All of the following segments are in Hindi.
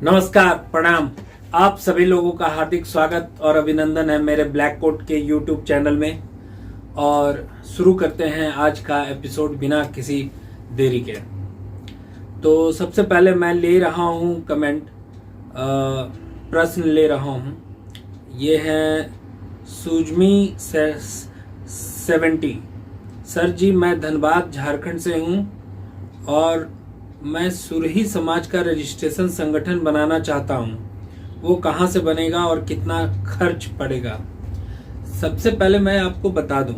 नमस्कार, प्रणाम। आप सभी लोगों का हार्दिक स्वागत और अभिनंदन है मेरे ब्लैक कोट के यूट्यूब चैनल में। और शुरू करते हैं आज का एपिसोड बिना किसी देरी के। तो सबसे पहले मैं ले रहा हूं कमेंट, प्रश्न ले रहा हूं। ये है सुजमी 70। सर जी, मैं धनबाद झारखंड से हूं और मैं सुरही समाज का रजिस्ट्रेशन संगठन बनाना चाहता हूं। वो कहां से बनेगा और कितना खर्च पड़ेगा? सबसे पहले मैं आपको बता दूं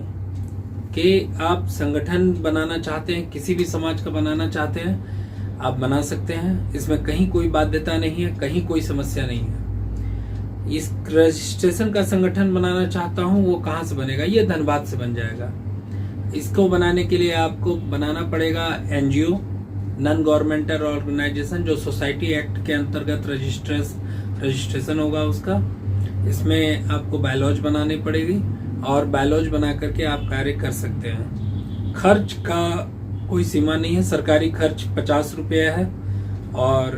कि आप संगठन बनाना चाहते हैं, किसी भी समाज का बनाना चाहते हैं, आप बना सकते हैं। इसमें कहीं कोई बाध्यता नहीं है, कहीं कोई समस्या नहीं है। इस रजिस्ट्रेशन का संगठन बनाना चाहता हूं, वो कहां से बनेगा? ये धनबाद से बन जाएगा। इसको बनाने के लिए आपको बनाना पड़ेगा एनजीओ, नॉन गवर्नमेंटल ऑर्गेनाइजेशन, जो सोसाइटी एक्ट के अंतर्गत रजिस्ट्रेशन होगा उसका। इसमें आपको बायलॉज बनानी पड़ेगी और बायलॉज बना करके आप कार्य कर सकते हैं। खर्च का कोई सीमा नहीं है। सरकारी खर्च 50 रुपये है और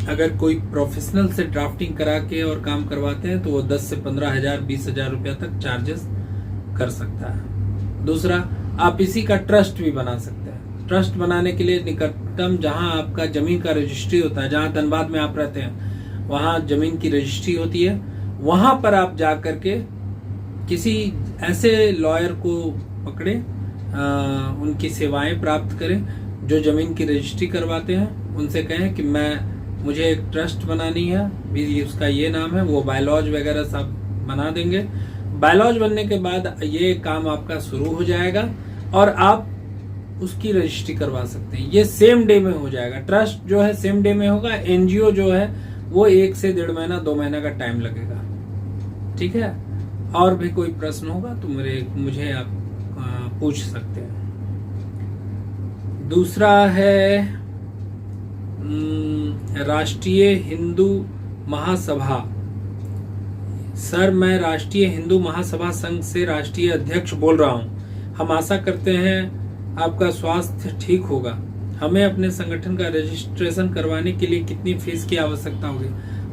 अगर कोई प्रोफेशनल से ड्राफ्टिंग करा के और काम करवाते हैं तो वो 10 से 15,000 20,000 रुपया तक चार्जेस कर सकता है। दूसरा, आप इसी का ट्रस्ट भी बना सकते हैं। ट्रस्ट बनाने के लिए निकटतम जहां आपका जमीन का रजिस्ट्री होता है, जहां धनबाद में आप रहते हैं वहां जमीन की रजिस्ट्री होती है, वहां पर आप जा करके किसी ऐसे लॉयर को पकड़े, उनकी सेवाएं प्राप्त करें जो जमीन की रजिस्ट्री करवाते हैं। उनसे कहें कि मुझे एक ट्रस्ट बनानी है, भी उसका ये नाम है, वो बायलॉज वगैरह सब बना देंगे। बायलॉज बनने के बाद ये काम आपका शुरू हो जाएगा और आप उसकी रजिस्ट्री करवा सकते हैं। ये सेम डे में हो जाएगा। ट्रस्ट जो है सेम डे में होगा, एनजीओ जो है वो 1 से 1.5 महीना 2 महीना का टाइम लगेगा। ठीक है। और भी कोई प्रश्न होगा तो मुझे आप पूछ सकते हैं। दूसरा है राष्ट्रीय हिंदू महासभा। सर, मैं राष्ट्रीय हिंदू महासभा संघ से राष्ट्रीय अध्यक्ष बोल रहा हूं। हम आशा करते हैं आपका स्वास्थ्य ठीक होगा। हमें अपने संगठन का रजिस्ट्रेशन करवाने के लिए कितनी फीस की आवश्यकता होगी?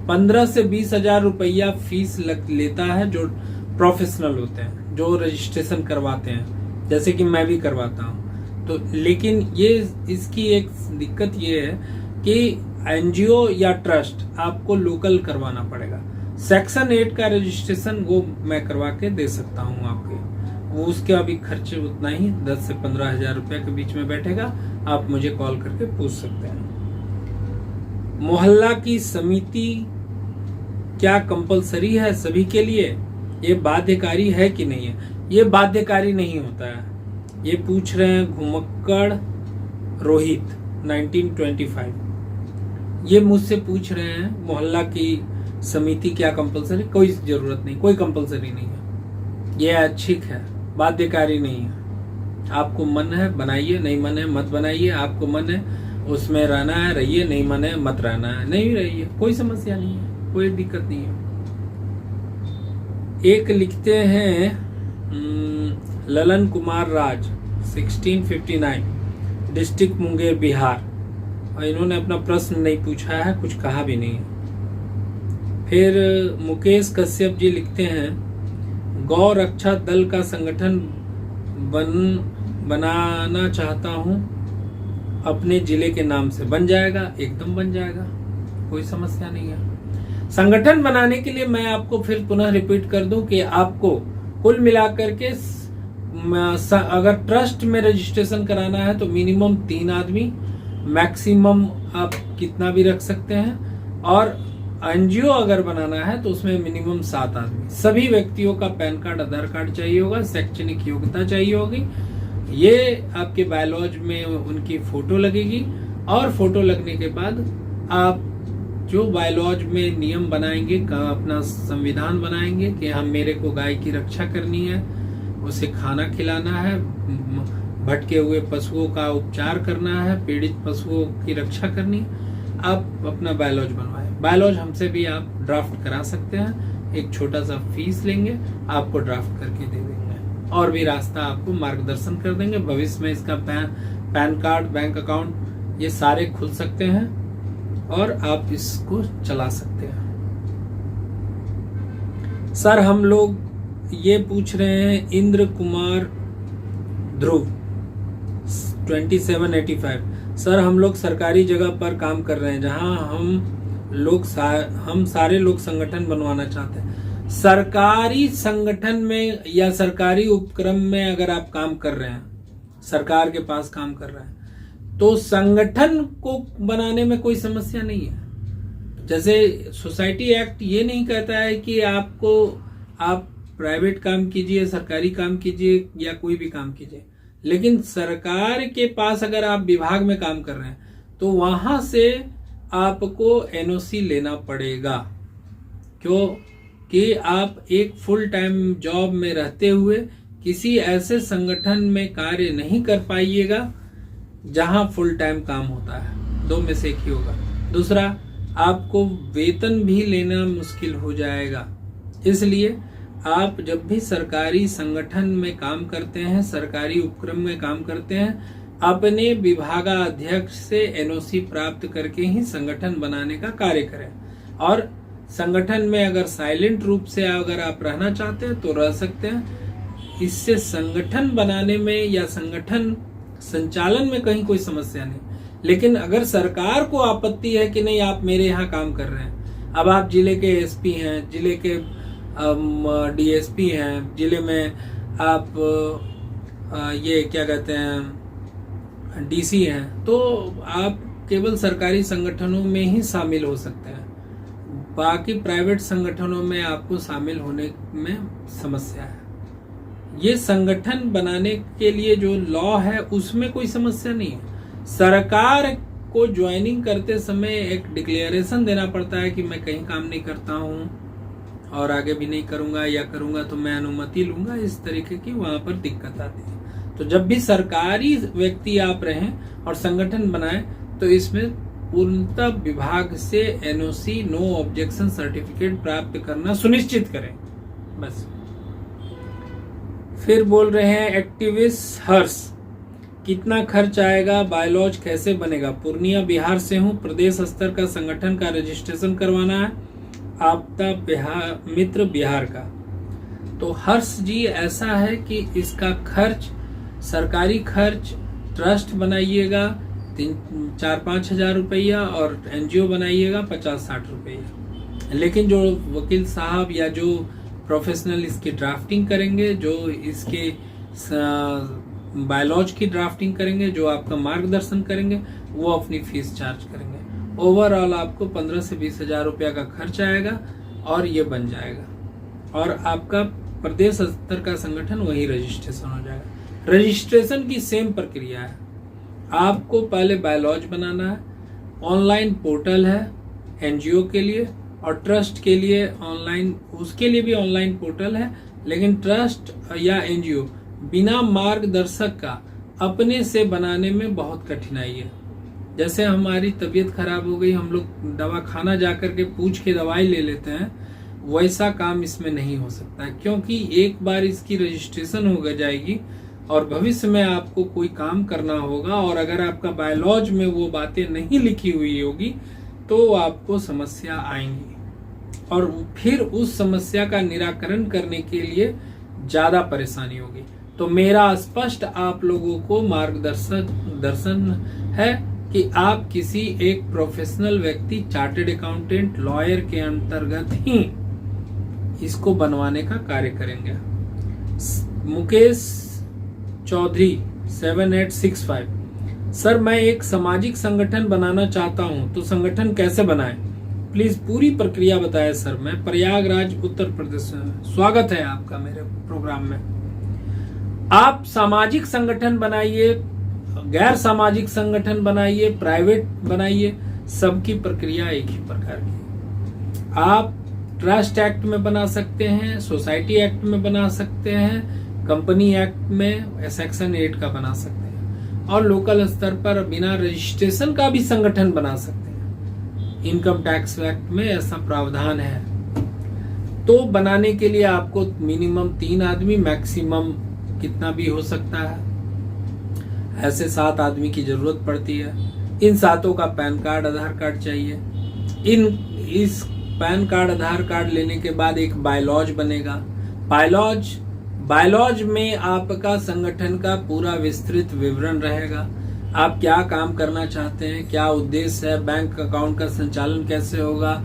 15 से 20,000 रुपया फीस लेता है जो प्रोफेशनल होते हैं, जो रजिस्ट्रेशन करवाते हैं, जैसे कि मैं भी करवाता हूं। तो लेकिन इसकी एक दिक्कत ये है कि एनजीओ या ट्रस्ट आपको लोकल करवाना पड़ेगा। सेक्शन 8 का रजिस्ट्रेशन वो मैं करवा के दे सकता हूं आपके। वो उसके अभी खर्च उतना ही 10 से 15,000 रुपया के बीच में बैठेगा। आप मुझे कॉल करके पूछ सकते हैं। मोहल्ला की समिति क्या कंपलसरी है सभी के लिए? ये बाध्यकारी है कि नहीं है? ये बाध्यकारी नहीं होता है। ये पूछ रहे हैं घुमक्कड़ रोहित 1925। ये मुझसे पूछ रहे हैं मोहल्ला की समिति क्या कंपलसरी? कोई जरूरत नहीं, कोई कंपलसरी नहीं है। ये ठीक है, बाध्यकारी नहीं है। आपको मन है बनाइए, नहीं मन है मत बनाइए। आपको मन है उसमें रहना है रहिए, नहीं मन है मत रहना है नहीं रहिए। कोई समस्या नहीं है, कोई दिक्कत नहीं है। एक लिखते हैं ललन कुमार राज 1659, डिस्ट्रिक्ट मुंगेर बिहार, और इन्होंने अपना प्रश्न नहीं पूछा है, कुछ कहा भी नहीं है। फिर मुकेश कश्यप जी लिखते हैं गौ रक्षा दल का संगठन बनाना चाहता हूं अपने जिले के नाम से। बन जाएगा, एकदम बन जाएगा, कोई समस्या नहीं है। संगठन बनाने के लिए मैं आपको फिर पुनः रिपीट कर दूं कि आपको कुल मिलाकर के अगर ट्रस्ट में रजिस्ट्रेशन कराना है तो मिनिमम 3 आदमी, मैक्सिमम आप कितना भी रख सकते हैं। और एनजीओ अगर बनाना है तो उसमें मिनिमम 7 आदमी। सभी व्यक्तियों का पैन कार्ड, आधार कार्ड चाहिए होगा, शैक्षणिक योग्यता चाहिए होगी। ये आपके बायलॉज में उनकी फोटो लगेगी और फोटो लगने के बाद आप जो बायलॉज में नियम बनाएंगे, अपना संविधान बनाएंगे कि मेरे को गाय की रक्षा करनी है, उसे खाना खिलाना है, भटके हुए पशुओं का उपचार करना है, पीड़ित पशुओं की रक्षा करनी है। आप अपना बायलॉज बनवाएं। बायलॉज हमसे भी आप ड्राफ्ट करा सकते हैं। एक छोटा सा फीस लेंगे, आपको ड्राफ्ट करके दे देंगे और भी रास्ता आपको मार्गदर्शन कर देंगे। भविष्य में इसका पैन कार्ड, बैंक अकाउंट ये सारे खुल सकते हैं और आप इसको चला सकते हैं। सर हम लोग ये पूछ रहे हैं, इंद्र कुमार ध्रुव 2785, सर हम लोग सरकारी जगह पर काम कर रहे हैं जहां हम सारे लोग संगठन बनवाना चाहते हैं। सरकारी संगठन में या सरकारी उपक्रम में अगर आप काम कर रहे हैं, सरकार के पास काम कर रहे हैं, तो संगठन को बनाने में कोई समस्या नहीं है। जैसे सोसाइटी एक्ट ये नहीं कहता है कि आप प्राइवेट काम कीजिए, सरकारी काम कीजिए या कोई भी काम कीजिए, लेकिन सरकार के पास अगर आप विभाग में काम कर रहे हैं तो वहां से आपको एनओसी लेना पड़ेगा। क्यों? कि आप एक फुल टाइम जॉब में रहते हुए किसी ऐसे संगठन में कार्य नहीं कर पाइएगा जहां फुल टाइम काम होता है, दो में से एक ही होगा। दूसरा, आपको वेतन भी लेना मुश्किल हो जाएगा। इसलिए आप जब भी सरकारी संगठन में काम करते हैं, सरकारी उपक्रम में काम करते हैं, अपने विभागाध्यक्ष से एनओसी प्राप्त करके ही संगठन बनाने का कार्य करें। और संगठन में अगर साइलेंट रूप से अगर आप रहना चाहते हैं तो रह सकते हैं। इससे संगठन बनाने में या संगठन संचालन में कहीं कोई समस्या नहीं। लेकिन अगर सरकार को आपत्ति है कि नहीं आप मेरे यहाँ काम कर रहे हैं, अब आप जिले के एसपी हैं, जिले के डीएसपी हैं, जिले में आप ये क्या कहते हैं डीसी हैं, तो आप केवल सरकारी संगठनों में ही शामिल हो सकते हैं। बाकी प्राइवेट संगठनों में आपको शामिल होने में समस्या है। ये संगठन बनाने के लिए जो लॉ है उसमें कोई समस्या नहीं है। सरकार को ज्वाइनिंग करते समय एक डिक्लेरेशन देना पड़ता है कि मैं कहीं काम नहीं करता हूं और आगे भी नहीं करूंगा, या करूंगा तो मैं अनुमति लूंगा। इस तरीके की वहां पर दिक्कत आती है। तो जब भी सरकारी व्यक्ति आप रहें और संगठन बनाएं तो इसमें पूर्णतः विभाग से एनओसी, नो ऑब्जेक्शन सर्टिफिकेट प्राप्त करना सुनिश्चित करें। बस। फिर बोल रहे हैं एक्टिविस्ट हर्ष, कितना खर्च आएगा, बायोलॉज कैसे बनेगा? पूर्णिया बिहार से हूँ, प्रदेश स्तर का संगठन का रजिस्ट्रेशन करवाना है, आपदा मित्र बिहार का। तो हर्ष जी ऐसा है कि इसका खर्च, सरकारी खर्च, ट्रस्ट बनाइएगा 4-5 हजार रुपया और एनजीओ बनाइएगा 50-60 रुपया। लेकिन जो वकील साहब या जो प्रोफेशनल इसकी ड्राफ्टिंग करेंगे, जो इसके बायोलॉज की ड्राफ्टिंग करेंगे, जो आपका मार्गदर्शन करेंगे, वो अपनी फीस चार्ज करेंगे। ओवरऑल आपको 15 से 20 हजार रुपया का खर्च आएगा और ये बन जाएगा और आपका प्रदेश स्तर का संगठन वही रजिस्ट्रेशन हो जाएगा। रजिस्ट्रेशन की सेम प्रक्रिया है। आपको पहले बायोलॉज बनाना है, ऑनलाइन पोर्टल है एनजीओ के लिए और ट्रस्ट के लिए ऑनलाइन, उसके लिए भी ऑनलाइन पोर्टल है। लेकिन ट्रस्ट या एनजीओ बिना मार्गदर्शक का अपने से बनाने में बहुत कठिनाई है। जैसे हमारी तबीयत खराब हो गई, हम लोग दवा खाना जाकर के पूछ के दवाई ले लेते हैं, वैसा काम इसमें नहीं हो सकता है। क्योंकि एक बार इसकी रजिस्ट्रेशन हो जाएगी और भविष्य में आपको कोई काम करना होगा और अगर आपका बायोलॉज में वो बातें नहीं लिखी हुई होगी तो आपको समस्या आएंगी और फिर उस समस्या का निराकरण करने के लिए ज्यादा परेशानी होगी। तो मेरा स्पष्ट आप लोगों को दर्शन है कि आप किसी एक प्रोफेशनल व्यक्ति, चार्टेड अकाउंटेंट, लॉयर के अंतर्गत ही इसको बनवाने का कार्य करेंगे। मुकेश चौधरी 7865, सर मैं एक सामाजिक संगठन बनाना चाहता हूं तो संगठन कैसे बनाएं? प्लीज पूरी प्रक्रिया बताएं सर। मैं प्रयागराज उत्तर प्रदेश से, स्वागत है आपका मेरे प्रोग्राम में। आप सामाजिक संगठन बनाइए, गैर सामाजिक संगठन बनाइए, प्राइवेट बनाइए, सबकी प्रक्रिया एक ही प्रकार की। आप ट्रस्ट एक्ट में बना सकते हैं, सोसाइटी एक्ट में बना सकते हैं, कंपनी एक्ट में सेक्शन 8 का बना सकते हैं और लोकल स्तर पर बिना रजिस्ट्रेशन का भी संगठन बना सकते हैं। इनकम टैक्स एक्ट में ऐसा प्रावधान है। तो बनाने के लिए आपको मिनिमम 3 आदमी, मैक्सिमम कितना भी हो सकता है, ऐसे 7 आदमी की जरूरत पड़ती है। इन सातों का पैन कार्ड, आधार कार्ड चाहिए। इस पैन कार्ड, आधार कार्ड लेने के बाद एक बायलॉज बनेगा। बायलॉज में आपका संगठन का पूरा विस्तृत विवरण रहेगा। आप क्या काम करना चाहते हैं, क्या उद्देश्य है, बैंक अकाउंट का संचालन कैसे होगा,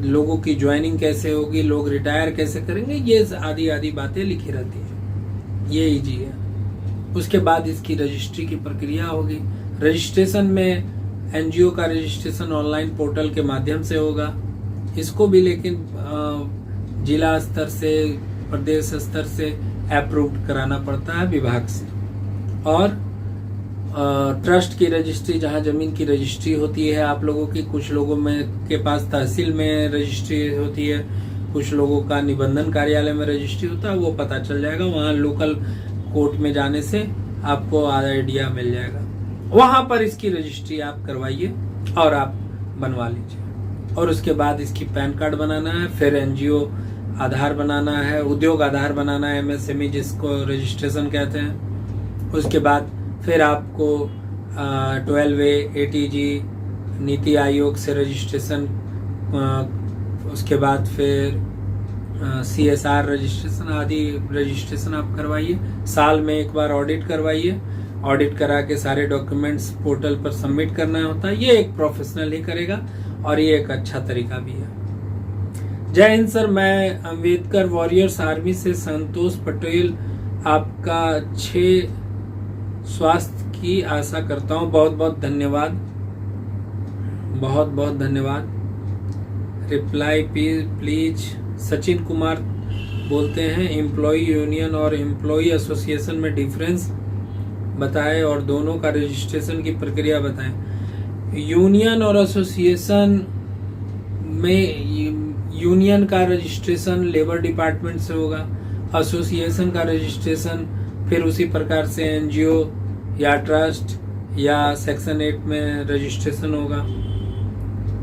लोगों की ज्वाइनिंग कैसे होगी, लोग रिटायर कैसे करेंगे, ये आदि आदि बातें लिखी रहती है। ये इजी है। उसके बाद इसकी रजिस्ट्री की प्रक्रिया होगी। रजिस्ट्रेशन में एनजीओ का रजिस्ट्रेशन ऑनलाइन पोर्टल के माध्यम से होगा। इसको भी लेकिन जिला स्तर से, प्रदेश स्तर से अप्रूव्ड कराना पड़ता है विभाग से। और ट्रस्ट की रजिस्ट्री, जहां जमीन की रजिस्ट्री होती है आप लोगों की, कुछ लोगों में के पास तहसील में रजिस्ट्री होती है, कुछ लोगों का निबंधन कार्यालय में रजिस्ट्री होता है, वो पता चल जाएगा। वहां लोकल कोर्ट में जाने से आपको आइडिया मिल जाएगा। वहां पर इसकी रजिस्ट्री आप करवाइए और आप बनवा लीजिए। और उसके बाद इसकी पैन कार्ड बनाना है, फिर एनजीओ आधार बनाना है, उद्योग आधार बनाना है, एमएसएमई जिसको रजिस्ट्रेशन कहते हैं। उसके बाद फिर आपको 12A ATG नीति आयोग से रजिस्ट्रेशन, उसके बाद फिर CSR रजिस्ट्रेशन आदि रजिस्ट्रेशन आप करवाइए। साल में एक बार ऑडिट करवाइए। ऑडिट करा के सारे डॉक्यूमेंट्स पोर्टल पर सबमिट करना होता है। ये एक प्रोफेशनल ही करेगा और ये एक अच्छा तरीका भी है। जय हिंद सर, मैं अम्बेडकर वॉरियर्स आर्मी से संतोष पटेल आपका अच्छे स्वास्थ्य की आशा करता हूँ। बहुत बहुत धन्यवाद, बहुत बहुत धन्यवाद। Reply please. सचिन कुमार बोलते हैं, एम्प्लॉय यूनियन और एम्प्लॉय एसोसिएशन में डिफरेंस बताएं और दोनों का रजिस्ट्रेशन की प्रक्रिया बताएं। यूनियन और एसोसिएशन में यूनियन का रजिस्ट्रेशन लेबर डिपार्टमेंट से होगा, एसोसिएशन का रजिस्ट्रेशन फिर उसी प्रकार से एनजीओ या ट्रस्ट या सेक्शन 8 में रजिस्ट्रेशन होगा।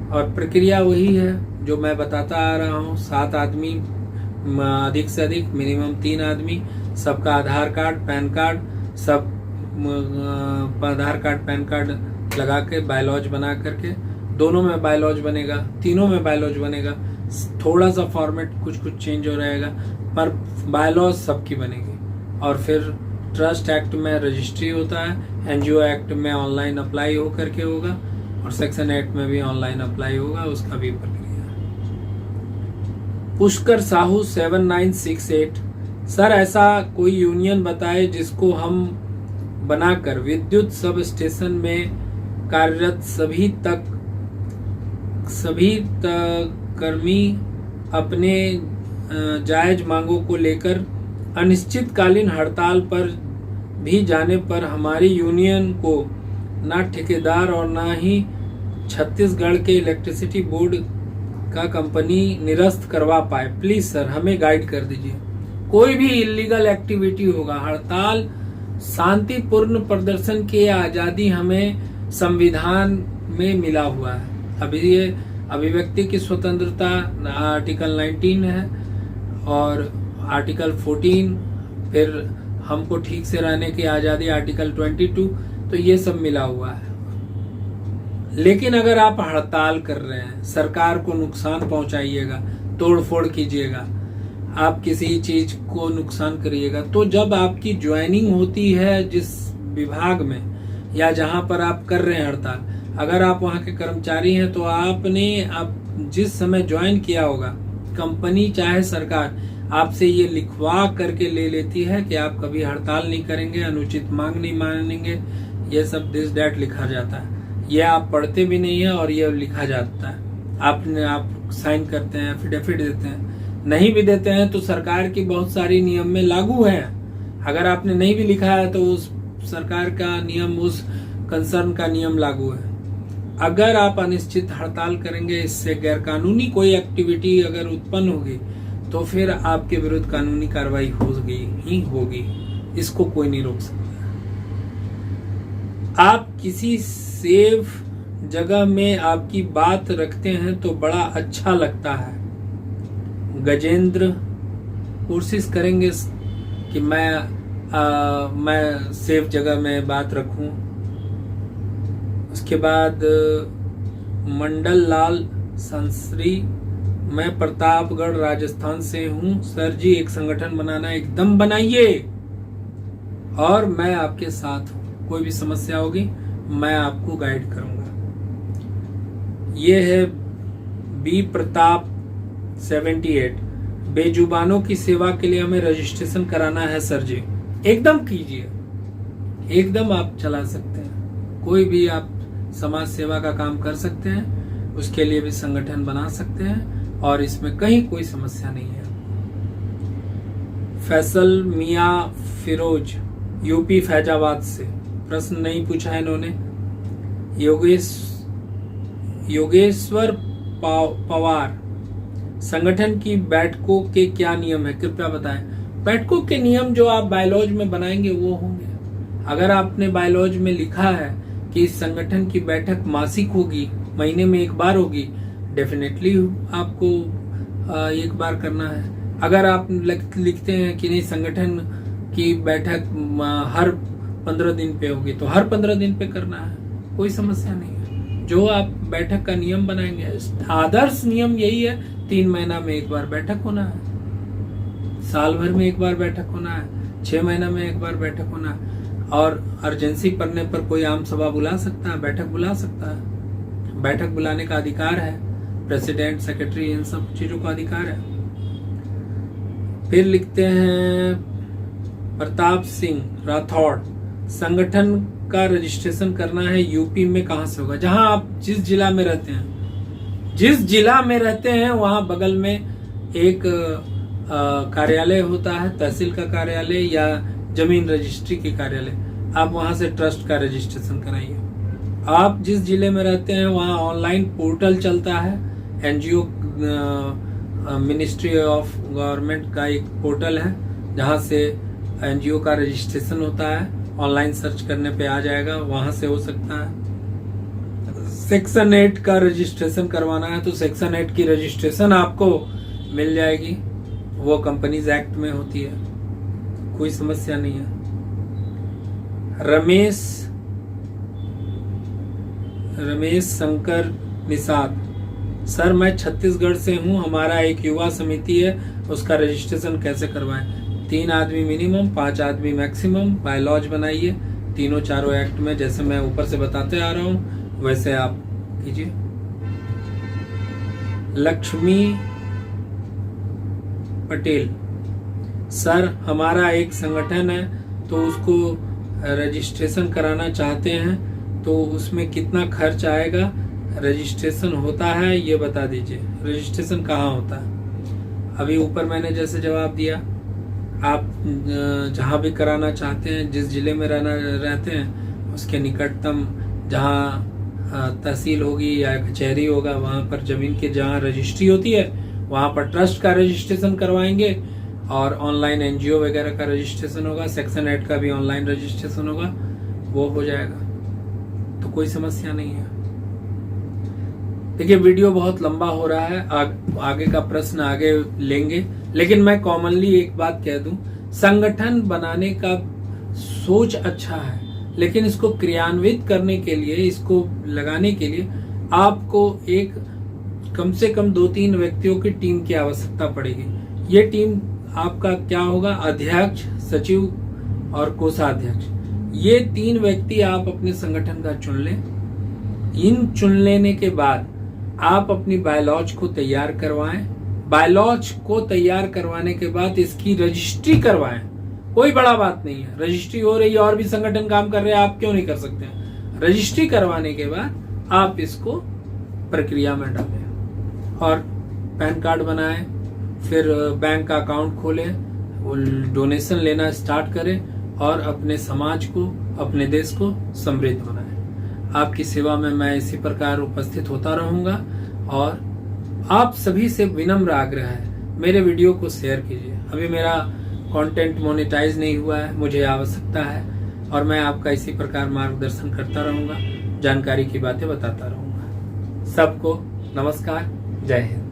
और प्रक्रिया वही है जो मैं बताता आ रहा हूँ। 7 आदमी, अधिक से अधिक मिनिमम 3 आदमी, सबका आधार कार्ड, पैन कार्ड, सब आधार कार्ड पैन कार्ड लगा के बायलॉज बना करके, दोनों में बायलॉज बनेगा, तीनों में बायलॉज बनेगा। थोड़ा सा फॉर्मेट कुछ चेंज हो रहेगा पर बायलॉज सबकी बनेगी। और फिर ट्रस्ट एक्ट में रजिस्ट्री होता है, एनजीओ एक्ट में ऑनलाइन अप्लाई हो करके होगा और सेक्शन 8 में भी ऑनलाइन अप्लाई होगा, उसका भी प्रक्रिया। पुष्कर साहू 7968, सर ऐसा कोई यूनियन बताए जिसको हम बनाकर विद्युत सब स्टेशन में कार्यरत सभी कर्मी अपने जायज मांगों को लेकर अनिश्चितकालीन हड़ताल पर भी जाने पर हमारी यूनियन को ना ठेकेदार और ना ही छत्तीसगढ़ के इलेक्ट्रिसिटी बोर्ड का कंपनी निरस्त करवा पाए। प्लीज सर हमें गाइड कर दीजिए। कोई भी इलीगल एक्टिविटी होगा, हड़ताल शांतिपूर्ण प्रदर्शन की आजादी हमें संविधान में मिला हुआ है। अभी ये अभिव्यक्ति की स्वतंत्रता आर्टिकल 19 है और आर्टिकल 14, फिर हमको ठीक से रहने की आजादी आर्टिकल 22, तो ये सब मिला हुआ है। लेकिन अगर आप हड़ताल कर रहे हैं, सरकार को नुकसान पहुंचाइएगा, तोड़फोड़ कीजिएगा, आप किसी चीज को नुकसान करिएगा, तो जब आपकी ज्वाइनिंग होती है जिस विभाग में या जहां पर आप कर रहे हैं हड़ताल, अगर आप वहां के कर्मचारी हैं तो आपने आप जिस समय ज्वाइन किया होगा, कंपनी चाहे सरकार आपसे ये लिखवा करके ले लेती है कि आप कभी हड़ताल नहीं करेंगे, अनुचित मांग नहीं मानेंगे, ये सब दिस डैट लिखा जाता है। ये आप पढ़ते भी नहीं है और ये लिखा जाता है। आप साइन करते हैं, एफिडेविट देते हैं, नहीं भी देते हैं तो सरकार की बहुत सारी नियम में लागू है। अगर आपने नहीं भी लिखा है तो उस सरकार का नियम, उस कंसर्न का नियम लागू है। अगर आप अनिश्चित हड़ताल करेंगे, इससे गैरकानूनी कोई एक्टिविटी अगर उत्पन्न होगी तो फिर आपके विरुद्ध कानूनी कार्रवाई होगी ही होगी, इसको कोई नहीं रोक सकता। आप किसी सेफ जगह में आपकी बात रखते हैं तो बड़ा अच्छा लगता है। गजेंद्र, कोशिश करेंगे कि मैं सेफ जगह में बात रखूं। उसके बाद मंडल लाल संसरी, मैं प्रतापगढ़ राजस्थान से हूँ। सर जी एक संगठन बनाना, एकदम बनाइए और मैं आपके साथ हूँ। कोई भी समस्या होगी मैं आपको गाइड करूंगा। ये है बी प्रताप 78, बेजुबानों की सेवा के लिए हमें रजिस्ट्रेशन कराना है सर जी। एकदम कीजिए, एकदम आप चला सकते हैं। कोई भी आप समाज सेवा का काम कर सकते हैं, उसके लिए भी संगठन बना सकते हैं और इसमें कहीं कोई समस्या नहीं है। फैसल मियां फिरोज, यूपी फैजाबाद से, प्रश्न नहीं पूछा है इन्होंने। योगेश्वर पवार, संगठन की बैठकों के क्या नियम है, कृपया बताएं। बैठकों के नियम जो आप बायलॉज में बनाएंगे वो होंगे। अगर आपने बायलॉज में लिखा है कि इस संगठन की बैठक मासिक होगी, महीने में एक बार होगी, डेफिनेटली आपको एक बार करना है। अगर आप लिखते हैं कि नहीं संगठन की बैठक हर 15 दिन पे होगी, तो हर 15 दिन पे करना है, कोई समस्या नहीं है। जो आप बैठक का नियम बनाएंगे, आदर्श नियम यही है, 3 महीना में एक बार बैठक होना है, साल भर में एक बार बैठक होना है, 6 महीना में एक बार बैठक होना है। और अर्जेंसी पड़ने पर कोई आम सभा बुला सकता है, बैठक बुला सकता है। बैठक बुलाने का अधिकार है, प्रेसिडेंट, सेक्रेटरी, इन सब चीजों का अधिकार है। फिर लिखते हैं प्रताप सिंह राठौड़, संगठन का रजिस्ट्रेशन करना है यूपी में, कहां से होगा? जहां आप जिस जिला में रहते हैं, जिस जिला में रहते हैं वहां बगल में एक कार्यालय होता है, तहसील का कार्यालय या जमीन रजिस्ट्री की कार्यालय, आप वहां से ट्रस्ट का रजिस्ट्रेशन कराइए। आप जिस जिले में रहते हैं वहां ऑनलाइन पोर्टल चलता है, एनजीओ मिनिस्ट्री ऑफ गवर्नमेंट का एक पोर्टल है जहां से एनजीओ का रजिस्ट्रेशन होता है। ऑनलाइन सर्च करने पे आ जाएगा, वहां से हो सकता है। सेक्शन 8 का रजिस्ट्रेशन करवाना है तो सेक्शन 8 की रजिस्ट्रेशन आपको मिल जाएगी, वो कंपनीज एक्ट में होती है, कोई समस्या नहीं है। रमेश शंकर निषाद, सर मैं छत्तीसगढ़ से हूं, हमारा एक युवा समिति है, उसका रजिस्ट्रेशन कैसे करवाएं? 3 आदमी मिनिमम, 5 आदमी मैक्सिमम, बायलॉज बनाइए, तीनों चारों एक्ट में, जैसे मैं ऊपर से बताते आ रहा हूं वैसे आप कीजिए। लक्ष्मी पटेल, सर हमारा एक संगठन है तो उसको रजिस्ट्रेशन कराना चाहते हैं, तो उसमें कितना खर्च आएगा? रजिस्ट्रेशन होता है ये बता दीजिए। रजिस्ट्रेशन कहाँ होता है? अभी ऊपर मैंने जैसे जवाब दिया, आप जहाँ भी कराना चाहते हैं, जिस जिले में रहते हैं उसके निकटतम जहाँ तहसील होगी या कचहरी होगा, वहाँ पर जमीन के जहाँ रजिस्ट्री होती है वहाँ पर ट्रस्ट का रजिस्ट्रेशन करवाएंगे और ऑनलाइन एनजीओ वगैरह का रजिस्ट्रेशन होगा, सेक्शन 8 का भी ऑनलाइन रजिस्ट्रेशन होगा, वो हो जाएगा, तो कोई समस्या नहीं है। देखिए वीडियो बहुत लंबा हो रहा है, आगे का प्रश्न आगे लेंगे, लेकिन मैं कॉमनली एक बात कह दूं, संगठन बनाने का सोच अच्छा है, लेकिन इसको क्रियान्वित करने के लिए, इसको लगाने के लिए आपको एक कम से कम 2-3 व्यक्तियों की टीम की आवश्यकता पड़ेगी। ये टीम आपका क्या होगा? अध्यक्ष, सचिव और कोषाध्यक्ष, ये 3 व्यक्ति आप अपने संगठन का चुन लें। इन चुन लेने के बाद आप अपनी बायलॉज को तैयार करवाएं। बायलॉज को तैयार करवाने के बाद इसकी रजिस्ट्री करवाएं। कोई बड़ा बात नहीं है, रजिस्ट्री हो रही है और भी संगठन काम कर रहे हैं, आप क्यों नहीं कर सकते हैं? रजिस्ट्री करवाने के बाद आप इसको प्रक्रिया में डालें और पैन कार्ड बनाएं, फिर बैंक का अकाउंट खोलें, वो डोनेशन लेना स्टार्ट करें और अपने समाज को, अपने देश को समृद्ध बनाएं। आपकी सेवा में मैं इसी प्रकार उपस्थित होता रहूंगा और आप सभी से विनम्र आग्रह है, मेरे वीडियो को शेयर कीजिए। अभी मेरा कंटेंट मोनेटाइज नहीं हुआ है, मुझे आवश्यकता है और मैं आपका इसी प्रकार मार्गदर्शन करता रहूंगा, जानकारी की बातें बताता रहूंगा। सबको नमस्कार, जय हिंद।